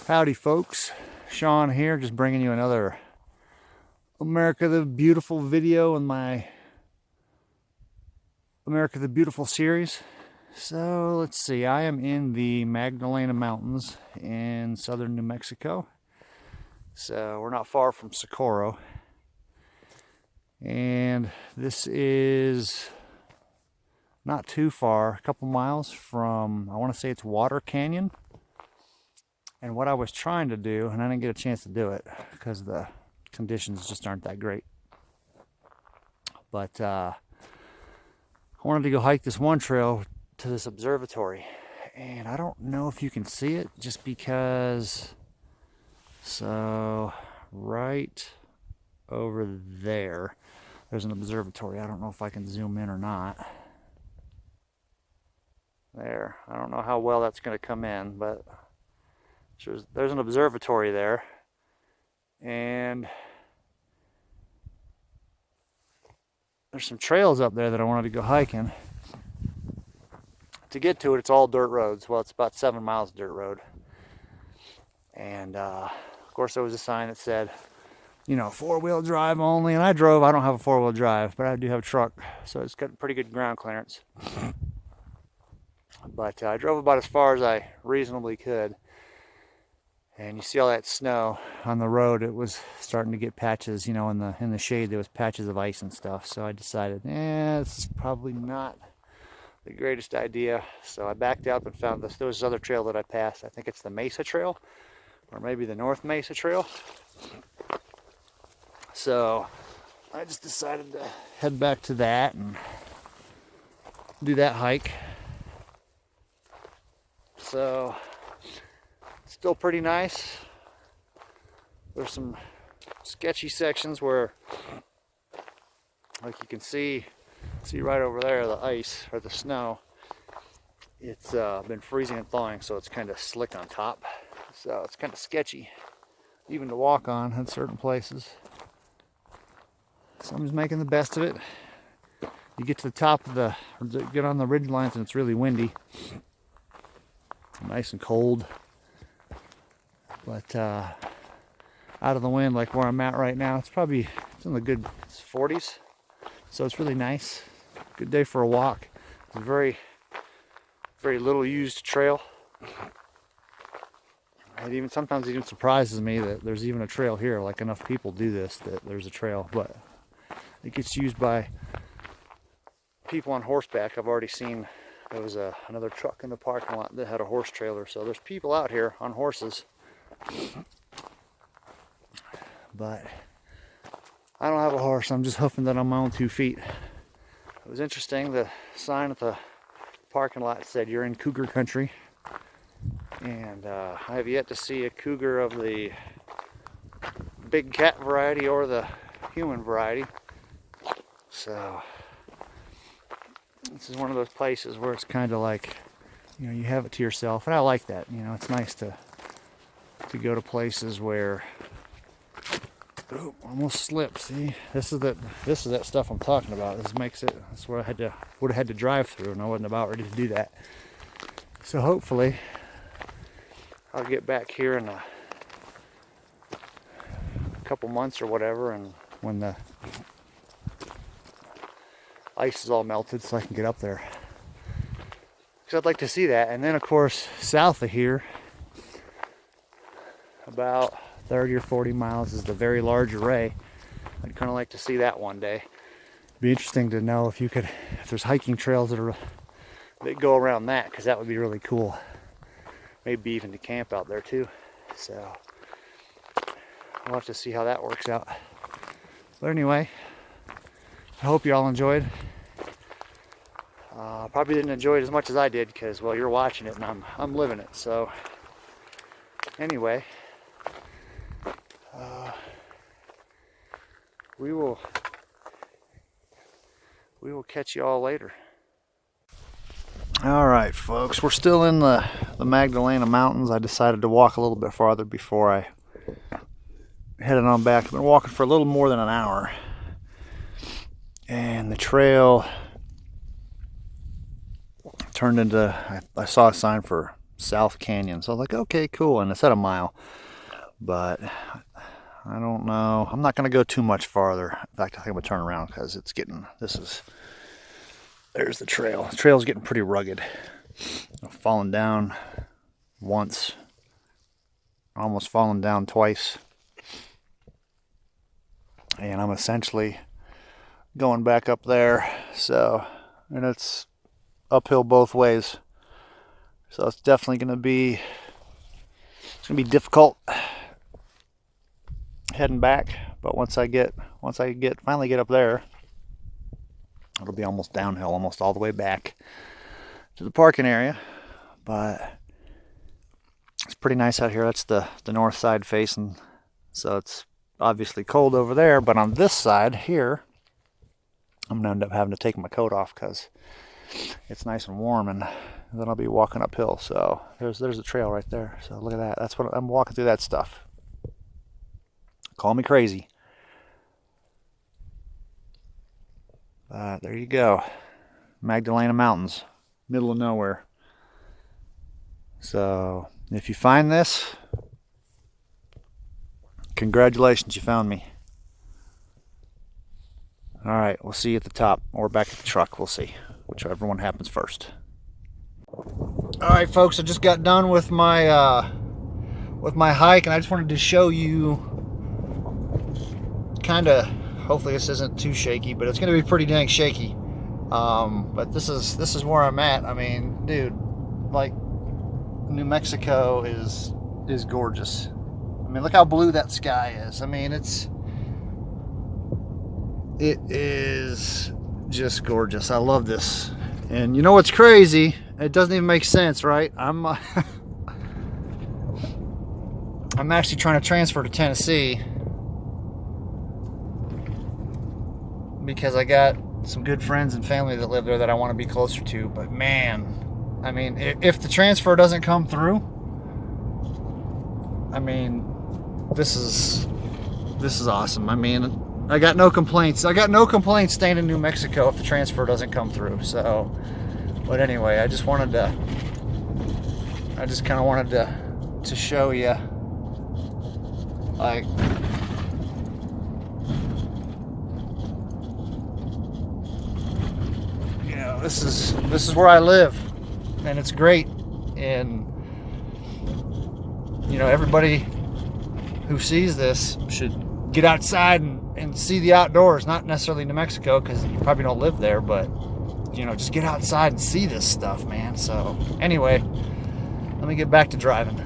Howdy folks, Sean here, just bringing you another America the Beautiful video in my America the Beautiful series. So let's see, I am in the Magdelena Mountains in southern New Mexico. So we're not far from Socorro. And this is not too far, a couple miles from, I want to say it's Water Canyon. And what I was trying to do, and I didn't get a chance to do it because the conditions just aren't that great. But I wanted to go hike this one trail to this observatory. And I don't know if you can see it just because, so right over there, there's an observatory. I don't know if I can zoom in or not. There, I don't know how well that's going to come in, but there's an observatory there, and there's some trails up there that I wanted to go hiking. To get to it, it's all dirt roads. Well, it's about 7 miles of dirt road, and of course there was a sign that said, you know, 4-wheel drive only. And I don't have a 4-wheel drive, but I do have a truck, so it's got pretty good ground clearance. But I drove about as far as I reasonably could. And you see all that snow on the road. It was starting to get patches, you know, in the shade there was patches of ice and stuff. So I decided, this is probably not the greatest idea. So I backed up and found there was this other trail that I passed. I think it's the Mesa Trail, or maybe the North Mesa Trail. So I just decided to head back to that and do that hike. So still pretty nice. There's some sketchy sections where, like you can see right over there, the ice or the snow, it's been freezing and thawing, so it's kind of slick on top. So it's kind of sketchy even to walk on in certain places. So I'm just making the best of it. You get to the top of get on the ridge lines and it's really windy. Nice and cold. But out of the wind, like where I'm at right now, it's in the good 40s. So it's really nice. Good day for a walk. It's a very, very little used trail. And sometimes it even surprises me that there's even a trail here. Like enough people do this that there's a trail, but it gets used by people on horseback. I've already seen there was another truck in the parking lot that had a horse trailer. So there's people out here on horses. But I don't have a horse. I'm just hoofing that on my own 2 feet. It was interesting. The sign at the parking lot said you're in cougar country. And I have yet to see a cougar of the big cat variety or the human variety. So this is one of those places where it's kind of like, you know, you have it to yourself. And I like that. You know, it's nice to go to places where, oh, almost slipped. See, this is that stuff I'm talking about. That's what I would have had to drive through, and I wasn't about ready to do that. So hopefully I'll get back here in a couple months or whatever, and when the ice is all melted, so I can get up there, because I'd like to see that. And then of course south of here, about 30 or 40 miles, is the Very Large Array. I'd kind of like to see that one day. It'd be interesting to know if there's hiking trails that go around that, because that would be really cool. Maybe even to camp out there too. So we'll have to see how that works out. But anyway, I hope you all enjoyed. Probably didn't enjoy it as much as I did, because, well, you're watching it and I'm living it. So anyway, we will catch you all later. All right, folks, we're still in the Magdelena Mountains. I decided to walk a little bit farther before I headed on back. I've been walking for a little more than an hour, and the trail turned into, I saw a sign for South Canyon. So I was like, okay, cool. And it said a mile, but I don't know. I'm not going to go too much farther. In fact, I think I'm going to turn around because it's getting, there's the trail. The trail's getting pretty rugged. I've fallen down once, almost fallen down twice. And I'm essentially going back up there. So, and it's uphill both ways. So it's definitely going to be, difficult heading back. But once I finally get up there, it'll be almost downhill, almost all the way back to the parking area. But it's pretty nice out here. That's the north side facing. So it's obviously cold over there. But on this side here, I'm going to end up having to take my coat off because it's nice and warm, and then I'll be walking uphill. So there's a trail right there. So look at that. That's what I'm walking through, that stuff. Call me crazy. There you go. Magdelena Mountains, middle of nowhere. So if you find this, congratulations, you found me. All right, we'll see you at the top or back at the truck. We'll see, whichever one happens first. All right, folks, I just got done with my hike, and I just wanted to show you kind of, hopefully this isn't too shaky, but it's going to be pretty dang shaky. But this is where I'm at. I mean, dude, like, New Mexico is gorgeous. I mean, look how blue that sky is. I mean, it is just gorgeous. I love this. And you know what's crazy? It doesn't even make sense, right? I'm actually trying to transfer to Tennessee because I got some good friends and family that live there that I want to be closer to. But man, I mean, if the transfer doesn't come through, I mean, this is awesome. I mean, I got no complaints. I got no complaints staying in New Mexico if the transfer doesn't come through. So, but anyway, I just kind of wanted to show you, like, you know, this is where I live, and it's great. And you know, everybody who sees this should get outside and see the outdoors. Not necessarily New Mexico, because you probably don't live there, but you know, just get outside and see this stuff, man. So anyway, let me get back to driving.